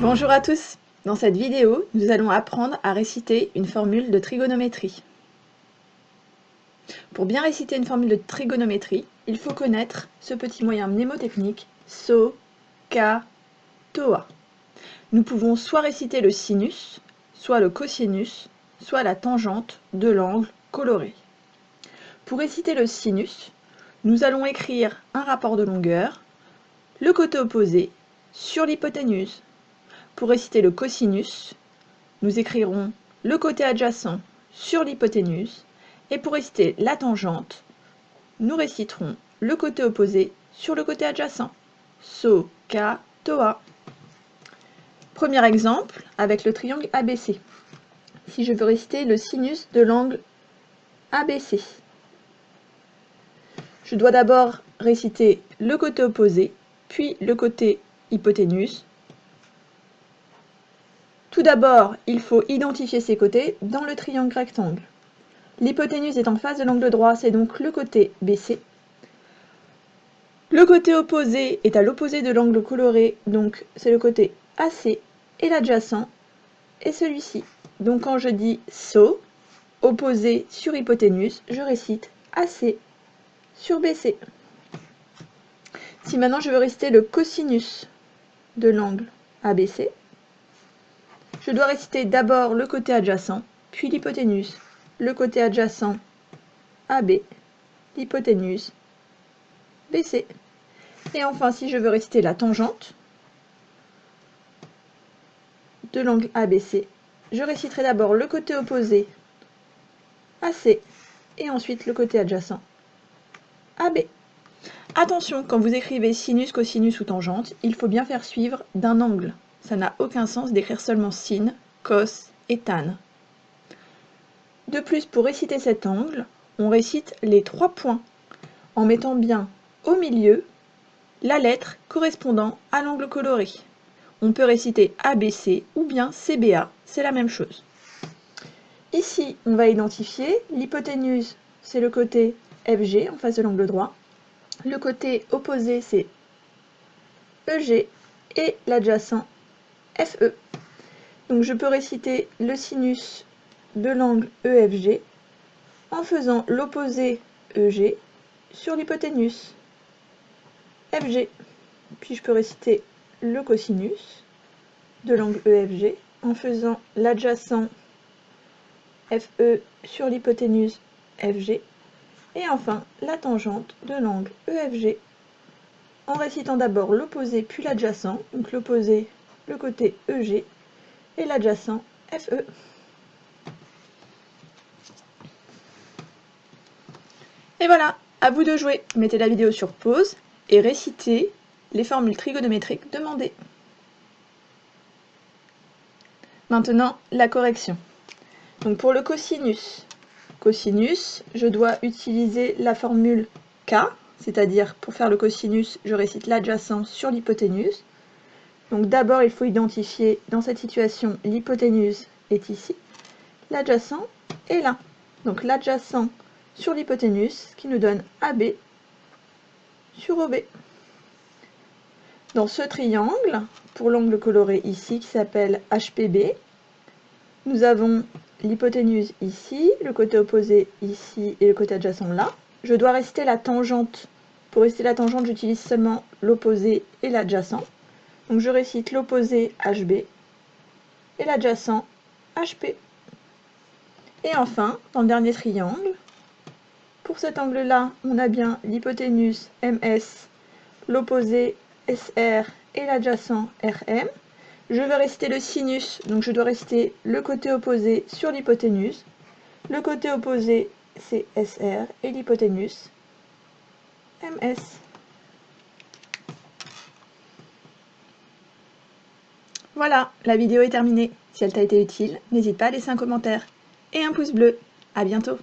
Bonjour à tous! Dans cette vidéo, nous allons apprendre à réciter une formule de trigonométrie. Pour bien réciter une formule de trigonométrie, il faut connaître ce petit moyen mnémotechnique SO, Ka, Toa. Nous pouvons soit réciter le sinus, soit le cosinus, soit la tangente de l'angle coloré. Pour réciter le sinus, nous allons écrire un rapport de longueur, le côté opposé sur l'hypoténuse. Pour réciter le cosinus, nous écrirons le côté adjacent sur l'hypoténuse, et pour réciter la tangente, nous réciterons le côté opposé sur le côté adjacent. So, Ka, Toa. Premier exemple avec le triangle ABC. Si je veux réciter le sinus de l'angle ABC, je dois d'abord réciter le côté opposé, puis le côté hypoténuse. Tout d'abord, il faut identifier ses côtés dans le triangle rectangle. L'hypoténuse est en face de l'angle droit, c'est donc le côté BC. Le côté opposé est à l'opposé de l'angle coloré, donc c'est le côté AC, et l'adjacent est celui-ci. Donc quand je dis SO, opposé sur hypoténuse, je récite AC sur BC. Si maintenant je veux réciter le cosinus de l'angle ABC, je dois réciter d'abord le côté adjacent, puis l'hypoténuse. Le côté adjacent AB, l'hypoténuse BC. Et enfin, si je veux réciter la tangente de l'angle ABC, je réciterai d'abord le côté opposé AC et ensuite le côté adjacent AB. Attention, quand vous écrivez sinus, cosinus ou tangente, il faut bien faire suivre d'un angle. Ça n'a aucun sens d'écrire seulement sin, cos et tan. De plus, pour réciter cet angle, on récite les 3 points en mettant bien au milieu la lettre correspondant à l'angle coloré. On peut réciter ABC ou bien CBA, c'est la même chose. Ici, on va identifier l'hypoténuse, c'est le côté FG en face de l'angle droit. Le côté opposé, c'est EG et l'adjacent FE. Donc je peux réciter le sinus de l'angle EFG en faisant l'opposé EG sur l'hypoténuse FG. Puis je peux réciter le cosinus de l'angle EFG en faisant l'adjacent FE sur l'hypoténuse FG. Et enfin la tangente de l'angle EFG en récitant d'abord l'opposé puis l'adjacent, donc l'opposé, le côté EG, et l'adjacent FE. Et voilà, à vous de jouer. Mettez la vidéo sur pause et récitez les formules trigonométriques demandées. Maintenant, la correction. Donc pour le cosinus, je dois utiliser la formule K, c'est-à-dire pour faire le cosinus, je récite l'adjacent sur l'hypoténuse. Donc d'abord, il faut identifier dans cette situation, l'hypoténuse est ici, l'adjacent est là. Donc l'adjacent sur l'hypoténuse, qui nous donne AB sur OB. Dans ce triangle, pour l'angle coloré ici, qui s'appelle HPB, nous avons l'hypoténuse ici, le côté opposé ici et le côté adjacent là. Je dois réciter la tangente. Pour réciter la tangente, j'utilise seulement l'opposé et l'adjacent. Donc je récite l'opposé HB et l'adjacent HP. Et enfin, dans le dernier triangle, pour cet angle-là, on a bien l'hypoténuse MS, l'opposé SR et l'adjacent RM. Je veux réciter le sinus, donc je dois réciter le côté opposé sur l'hypoténuse. Le côté opposé, c'est SR et l'hypoténuse MS. Voilà, la vidéo est terminée. Si elle t'a été utile, n'hésite pas à laisser un commentaire et un pouce bleu. À bientôt!